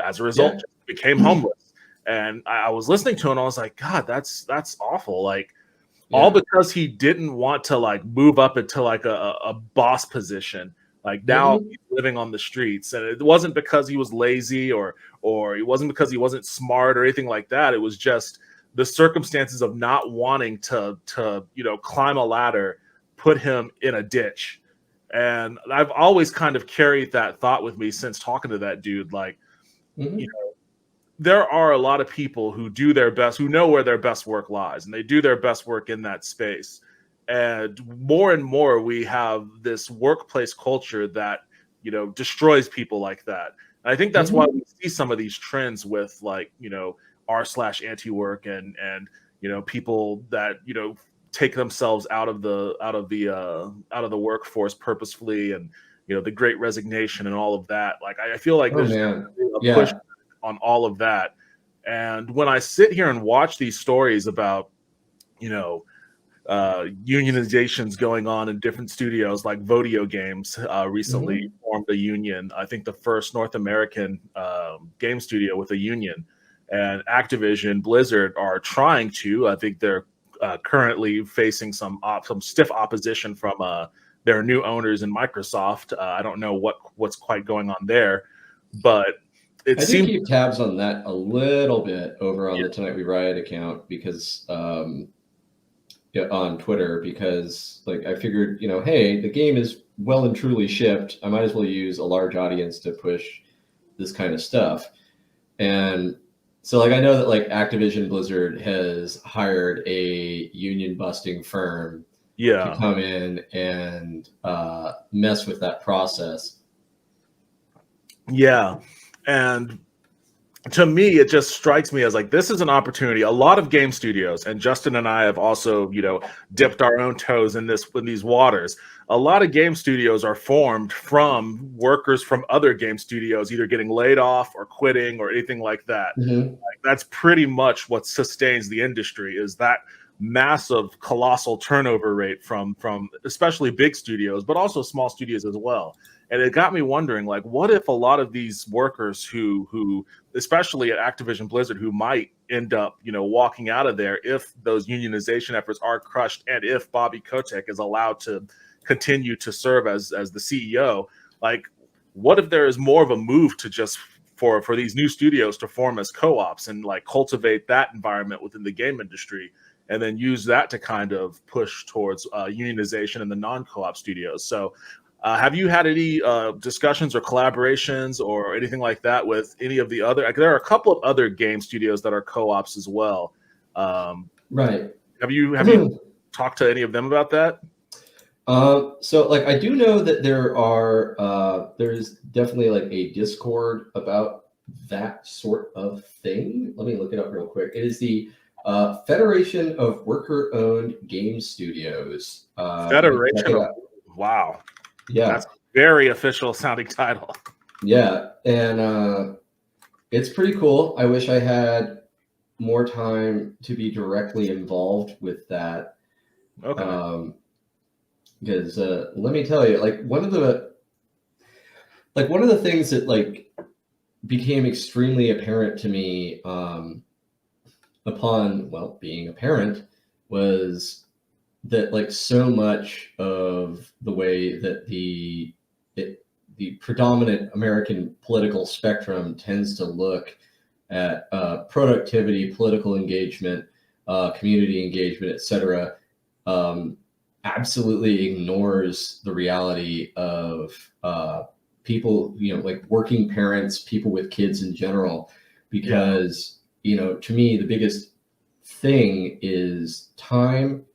as a result, just became homeless. And I was listening to him, and I was like, God, that's awful. Like all because he didn't want to like move up into like a boss position. Like now he's living on the streets, and it wasn't because he was lazy or it wasn't because he wasn't smart or anything like that. It was just the circumstances of not wanting to climb a ladder put him in a ditch. And I've always kind of carried that thought with me since talking to that dude. Like, Mhm. you know, there are a lot of people who do their best, who know where their best work lies, and they do their best work in that space. And more, we have this workplace culture that, destroys people like that. And I think that's why Mhm. we see some of these trends with, like, r/anti-work and people that take themselves out of the workforce purposefully, and the Great Resignation and all of that. Like, I feel like Oh there's man. a push Yeah. on all of that. And when I sit here and watch these stories about, you know, unionizations going on in different studios, like Vodio Games recently Mhm. formed a union. I think the first North American game studio with a union. And Activision, Blizzard are trying to. I think they're currently facing some stiff opposition from their new owners in Microsoft. I don't know what's quite going on there, but it I do seems. keep tabs on that a little bit over on the Tonight We Riot account because yeah, on Twitter, because like I figured, hey, the game is well and truly shipped. I might as well use a large audience to push this kind of stuff. And so like I know that like Activision Blizzard has hired a union busting firm to Yeah. come in and mess with that process. Yeah. And to me, it just strikes me as like, this is an opportunity. A lot of game studios, and Justin and I have also, dipped our own toes in these waters. A lot of game studios are formed from workers from other game studios, either getting laid off or quitting or anything like that. Mhm. Like, that's pretty much what sustains the industry, is that massive, colossal turnover rate from especially big studios, but also small studios as well. And it got me wondering, like, what if a lot of these workers who especially at Activision Blizzard, who might end up, walking out of there if those unionization efforts are crushed, and if Bobby Kotick is allowed to continue to serve as the CEO, like, what if there is more of a move to just for these new studios to form as co-ops and like cultivate that environment within the game industry, and then use that to kind of push towards unionization in the non-co-op studios. So have you had any discussions or collaborations or anything like that with any of the other? Like, there are a couple of other game studios that are co-ops as well. Right. Have you talked to any of them about that? So like I do know that there's definitely like a Discord about that sort of thing. Let me look it up real quick. It is the Federation of Worker-Owned Game Studios. You can check Federation it of out. Wow, Yeah, that's a very official sounding title. yeah, and it's pretty cool. I wish I had more time to be directly involved with that. Okay. Because let me tell you, like one of the things that like became extremely apparent to me upon being a parent was that like so much of the way that the predominant American political spectrum tends to look at productivity, political engagement, community engagement, etc., absolutely ignores the reality of people, like working parents, people with kids in general, because, to me, the biggest thing is time,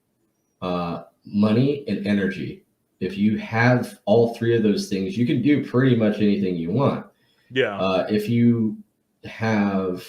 money, and energy. If you have all three of those things, you can do pretty much anything you want. Yeah. If you have,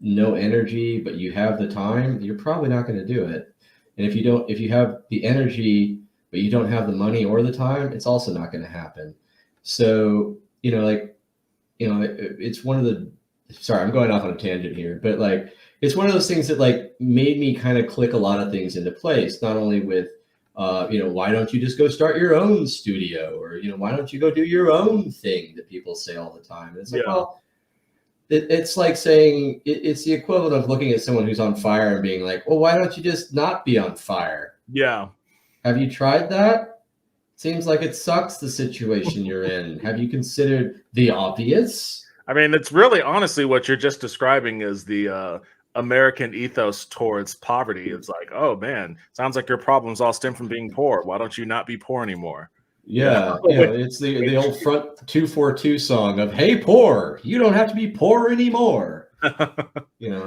no energy, but you have the time, you're probably not going to do it. And if you have the energy, but you don't have the money or the time, it's also not going to happen. So, it's one of the, sorry, I'm going off on a tangent here, but like, it's one of those things that like made me kind of click a lot of things into place, not only with, why don't you just go start your own studio, or, why don't you go do your own thing that people say all the time. And it's like, well, it's like saying it's the equivalent of looking at someone who's on fire and being like, well, why don't you just not be on fire? Yeah. Have you tried that? Seems like it sucks, the situation you're in. Have you considered the obvious? I mean, it's really honestly what you're just describing is the American ethos towards poverty. It's like, oh man, sounds like your problems all stem from being poor. Why don't you not be poor anymore? Yeah, it's the old Front 242 song of "Hey poor, you don't have to be poor anymore." Yeah.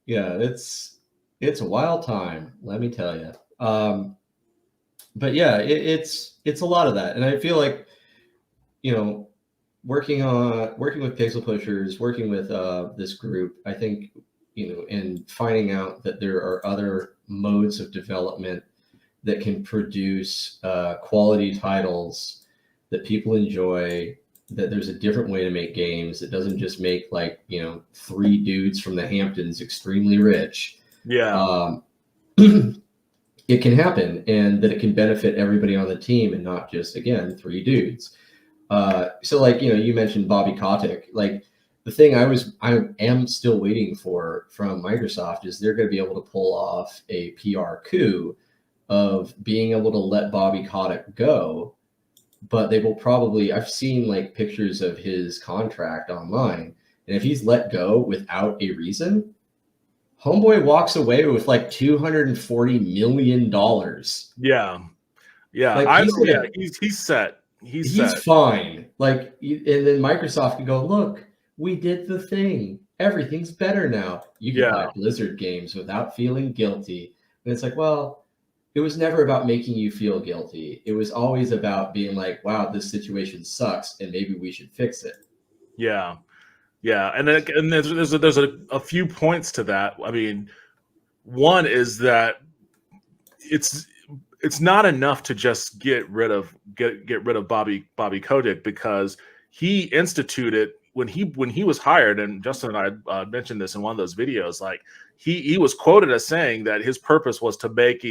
Yeah, it's a wild time, let me tell you. But yeah, it's a lot of that, and I feel like, working with Pixel Pushers, working with this group, I think, and finding out that there are other modes of development that can produce quality titles that people enjoy, that there's a different way to make games that doesn't just make, like, 3 dudes from the Hamptons extremely rich. Yeah. It can happen, and that it can benefit everybody on the team and not just, again, 3 dudes. So, like, you mentioned Bobby Kotick. Like, the thing I am still waiting for from Microsoft is they're going to be able to pull off a PR coup of being able to let Bobby Kotick go, but they will probably, I've seen like pictures of his contract online, and if he's let go without a reason, homeboy walks away with like $240 million. Yeah. Like, He's set. He's set. fine. Like, and then Microsoft can go, look, we did the thing. Everything's better now. You can buy Blizzard games without feeling guilty. And it's like, well, it was never about making you feel guilty. It was always about being like, wow, this situation sucks, and maybe we should fix it. Yeah. And there's a few points to that. I mean, one is that it's not enough to just get rid of Bobby Kotick, because he instituted when he was hired, and Justin and I mentioned this in one of those videos. Like, he was quoted as saying that his purpose was to make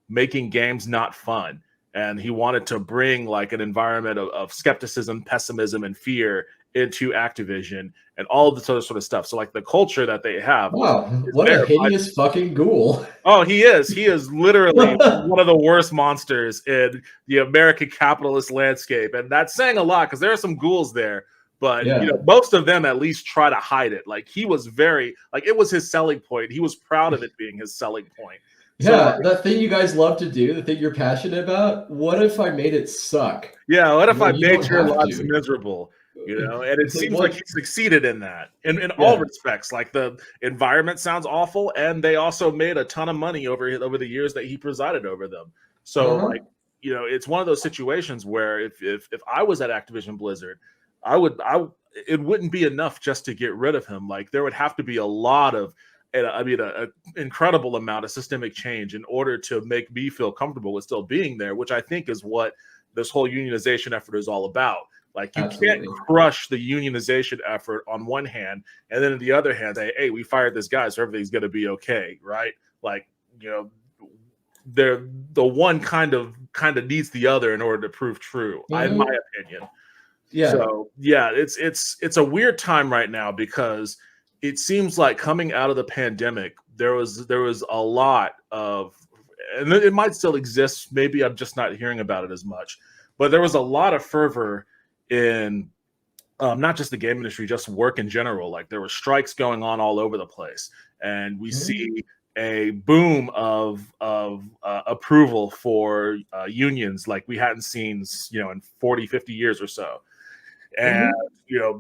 making games not fun, and he wanted to bring like an environment of skepticism, pessimism, and fear into Activision and all of this other sort of stuff. So like the culture that they have. Wow, what a hideous fucking ghoul. Oh, he is. He is literally one of the worst monsters in the American capitalist landscape. And that's saying a lot, because there are some ghouls there. But most of them at least try to hide it. Like, he was very, like, it was his selling point. He was proud of it being his selling point. So, that thing you guys love to do, the thing you're passionate about, what if I made it suck? Yeah, what if I made your lives miserable? And it seems like he succeeded in that in all respects. Like, the environment sounds awful, and they also made a ton of money over the years that he presided over them. So like, it's one of those situations where if I was at Activision Blizzard, it wouldn't be enough just to get rid of him. Like, there would have to be a lot of, an incredible amount of systemic change in order to make me feel comfortable with still being there, which I think is what this whole unionization effort is all about. Like, you can't crush the unionization effort on one hand, and then on the other hand say, hey, we fired this guy, so everything's going to be okay, right? Like, they're the one kind of needs the other in order to prove true, in my opinion. Yeah. So yeah, it's a weird time right now, because it seems like coming out of the pandemic, there was a lot of, and it might still exist, maybe I'm just not hearing about it as much, but there was a lot of fervor in not just the game industry, just work in general. Like, there were strikes going on all over the place, and we see a boom of approval for unions like we hadn't seen, in 40, 50 years or so. And,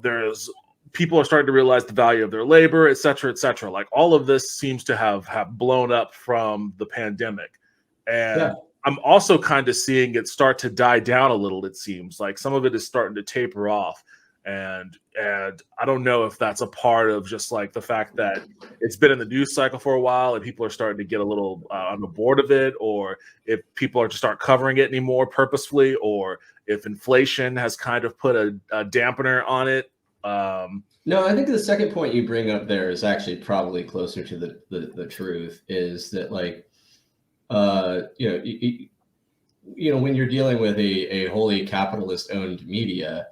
there's people are starting to realize the value of their labor, et cetera, et cetera. Like, all of this seems to have blown up from the pandemic. And I'm also kind of seeing it start to die down a little. It seems like some of it is starting to taper off. And I don't know if that's a part of just like the fact that it's been in the news cycle for a while and people are starting to get a little on the board of it, or if people are just aren't covering it anymore purposefully, or if inflation has kind of put a dampener on it. No, I think the second point you bring up there is actually probably closer to the truth, is that, like, when you're dealing with a wholly capitalist owned media,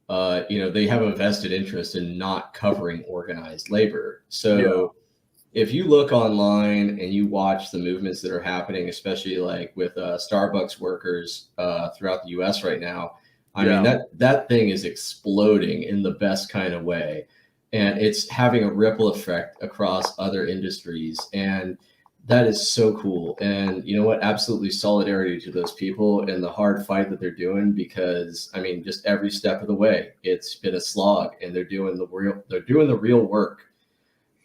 they have a vested interest in not covering organized labor. So if you look online and you watch the movements that are happening, especially like with Starbucks workers throughout the US right now, I mean, that thing is exploding in the best kind of way. and it's having a ripple effect across other industries. And that is so cool. And you know what? Absolutely solidarity to those people and the hard fight that they're doing, because I mean, just every step of the way, it's been a slog, and they're doing the real work.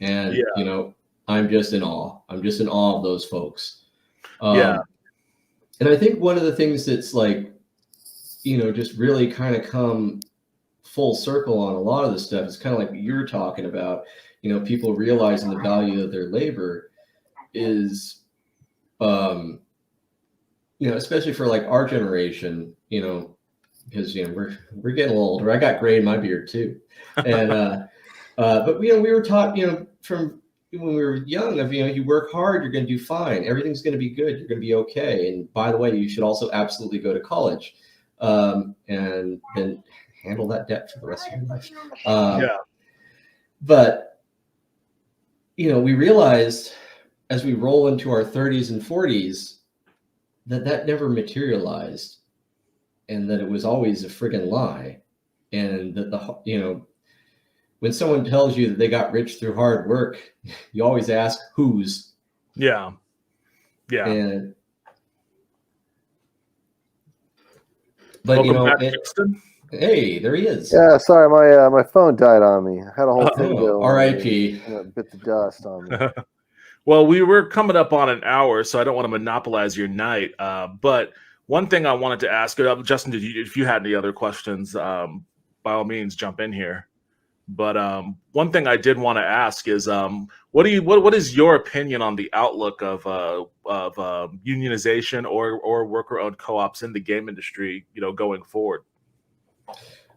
And you know, I'm just in awe. I'm just in awe of those folks. And I think one of the things that's like, you know, just really kind of come full circle on a lot of this stuff is kind of like you're talking about, you know, people realizing the value of their labor is, you know, especially for like our generation, you know, because, you know, we're getting a little older. I got gray in my beard too. And, but, you know, we were taught, you know, from when we were young of, you know, you work hard, you're going to do fine. Everything's going to be good. You're going to be okay. And by the way, you should also absolutely go to college, and then handle that debt for the rest of your life. But, you know, we realized as we roll into our 30s and 40s that never materialized, and that it was always a friggin' lie. And that you know, when someone tells you that they got rich through hard work, you always ask whose. Yeah. But Welcome you know, back, Justin. Hey, there he is. Yeah, sorry, my phone died on me. I had a whole thing going. R.I.P. Bit the dust on me. Well, we were coming up on an hour, so I don't want to monopolize your night. But one thing I wanted to ask, Justin, if you had any other questions, by all means, jump in here. But one thing I did want to ask is, what is your opinion on the outlook of unionization or worker-owned co-ops in the game industry, you know, going forward?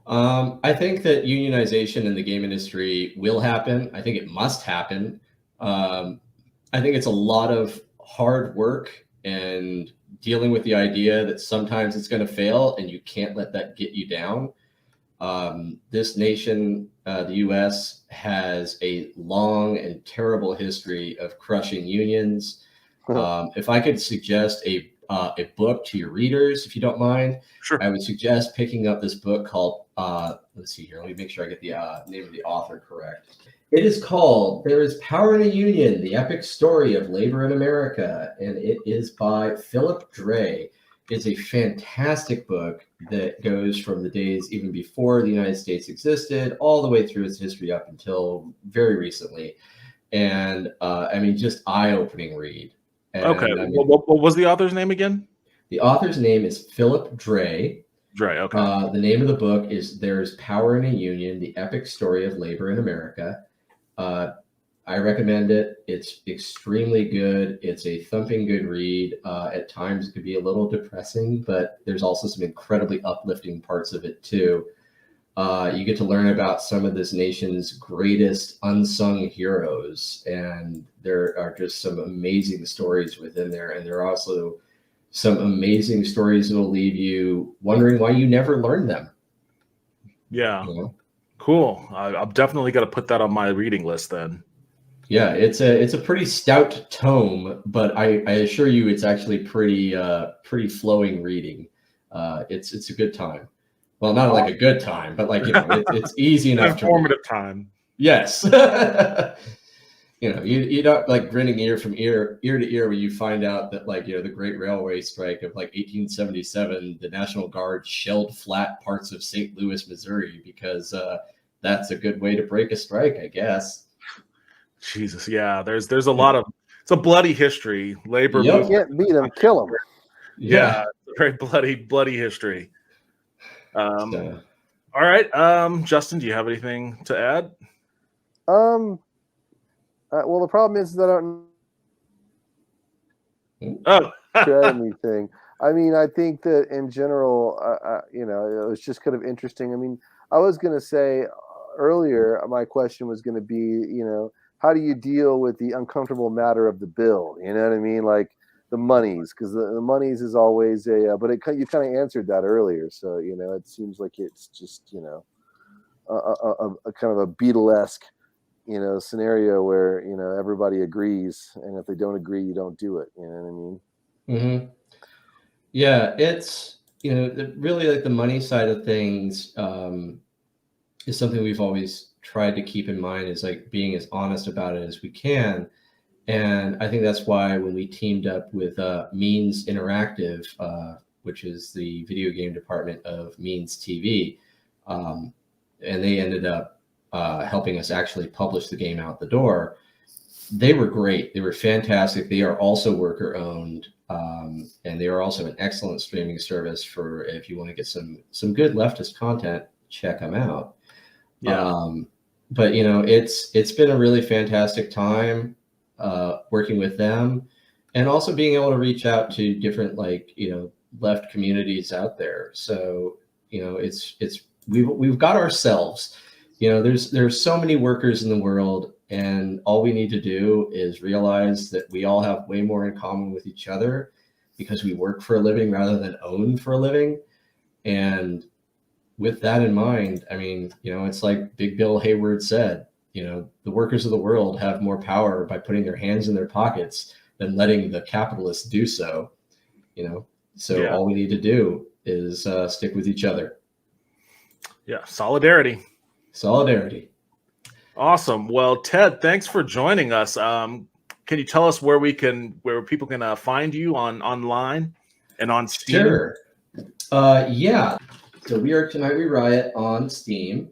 I think that unionization in the game industry will happen. I think it must happen. I think it's a lot of hard work and dealing with the idea that sometimes it's going to fail, and you can't let that get you down. This nation, the U.S., has a long and terrible history of crushing unions. If I could suggest a book to your readers, if you don't mind, sure. I would suggest picking up this book called, let's see here, let me make sure I get the name of the author correct. It is called There is Power in a Union, The Epic Story of Labor in America, and it is by Philip Dre. It's a fantastic book that goes from the days even before the United States existed all the way through its history up until very recently. And I mean, just eye-opening read. And, okay. I mean, what was the author's name again? The author's name is Philip Dre. Dre, okay. The name of the book is There's Power in a Union, The Epic Story of Labor in America. I recommend it. It's extremely good. It's a thumping good read. At times it could be a little depressing, but there's also some incredibly uplifting parts of it too. You get to learn about some of this nation's greatest unsung heroes, and there are just some amazing stories within there. And there are also some amazing stories that will leave you wondering why you never learned them. Yeah. You know? Cool. I'm definitely going to put that on my reading list then. Yeah, it's a pretty stout tome, but I assure you it's actually pretty flowing reading. It's a good time. Well, not like a good time, but like, you know, it's easy enough to informative time. Yes. You know, you don't like grinning ear from ear to ear when you find out that, like, you know, the Great Railway Strike of like 1877, the National Guard shelled flat parts of St. Louis, Missouri, because that's a good way to break a strike, I guess. Jesus, yeah. There's a lot of, it's a bloody history. Labor movement. You can't beat them, kill them. Yeah, it's a very bloody history. All right, Justin, do you have anything to add? Well, the problem is that I don't anything. I mean, I think that in general, you know, it was just kind of interesting. I mean, I was going to say earlier, my question was going to be, you know, how do you deal with the uncomfortable matter of the bill? You know what I mean? Like the monies, because the monies is always but you kind of answered that earlier. So, you know, it seems like it's just, you know, a kind of a Beatlesque, you know, scenario where, you know, everybody agrees, and if they don't agree, you don't do it. You know what I mean? Mm-hmm. Yeah, it's, you know, really like the money side of things is something we've always tried to keep in mind is like being as honest about it as we can. And I think that's why when we teamed up with Means Interactive, which is the video game department of Means TV, and they ended up helping us actually publish the game out the door. They were great. They were fantastic. They are also worker owned, and they are also an excellent streaming service for if you want to get some good leftist content. Check them out. Yeah. But it's been a really fantastic time working with them, and also being able to reach out to different left communities out there. So we've got ourselves. There's so many workers in the world, and all we need to do is realize that we all have way more in common with each other because we work for a living rather than own for a living. And with that in mind, I mean, it's like Big Bill Hayward said, the workers of the world have more power by putting their hands in their pockets than letting the capitalists do so. So all we need to do is stick with each other. Yeah. Solidarity. Awesome. Well, Ted, thanks for joining us. Can you tell us where people can find you online and on Steam? Sure. Yeah. So we are Tonight We Riot on Steam,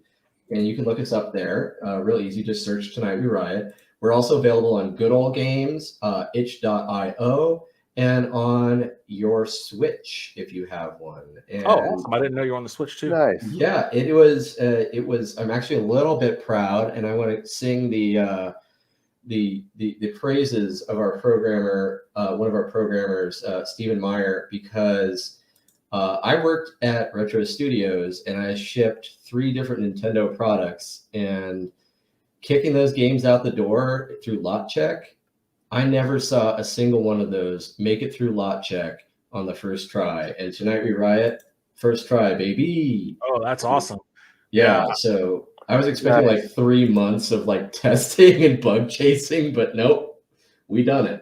and you can look us up there. Real easy, just search Tonight We Riot. We're also available on Good Old Games, itch.io, and on your Switch if you have one. And awesome! I didn't know you were on the Switch too. Nice. Yeah, it was. I'm actually a little bit proud, and I want to sing the praises of our programmer, one of our programmers, Stephen Meyer, because I worked at Retro Studios and I shipped 3 different Nintendo products, and kicking those games out the door through lot check, I never saw a single one of those make it through lot check on the first try. And Tonight We Riot, first try, baby. Oh, that's awesome. Yeah. So I was expecting like 3 months of testing and bug chasing, but nope, we done it.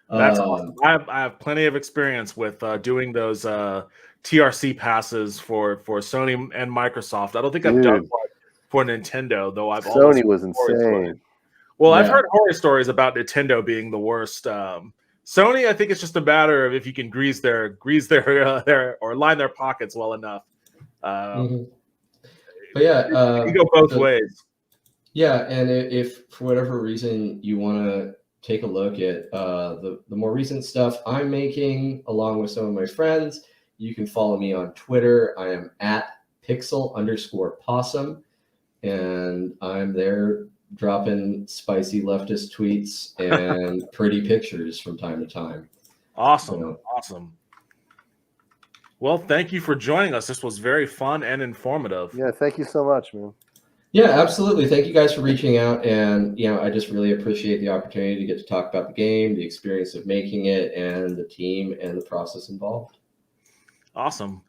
That's awesome. I have plenty of experience with doing those TRC passes for Sony and Microsoft. I don't think I've done one for Nintendo, though. Sony was insane. Well, I've heard horror stories about Nintendo being the worst. Sony, I think it's just a matter of if you can grease their or line their pockets well enough. But yeah, you go both ways. Yeah, and if for whatever reason you want to take a look at the more recent stuff I'm making along with some of my friends, you can follow me on Twitter. I am at pixel_possum, and I'm there dropping spicy leftist tweets and pretty pictures from time to time. Awesome. Awesome. Well, thank you for joining us. This was very fun and informative. Yeah, thank you so much, man. Yeah, absolutely. Thank you guys for reaching out. And, I just really appreciate the opportunity to get to talk about the game, the experience of making it, and the team and the process involved. Awesome.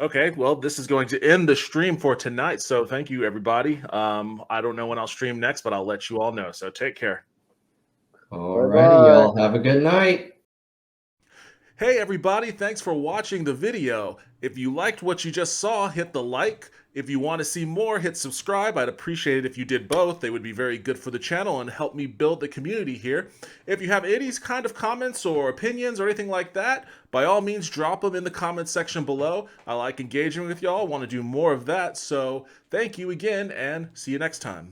Okay, well, this is going to end the stream for tonight. So thank you, everybody. I don't know when I'll stream next, but I'll let you all know. So take care. All righty, y'all. Have a good night. Hey, everybody. Thanks for watching the video. If you liked what you just saw, hit the like. If you want to see more, hit subscribe. I'd appreciate it if you did both. They would be very good for the channel and help me build the community here. If you have any kind of comments or opinions or anything like that, by all means, drop them in the comments section below. I like engaging with y'all, want to do more of that. So thank you again, and see you next time.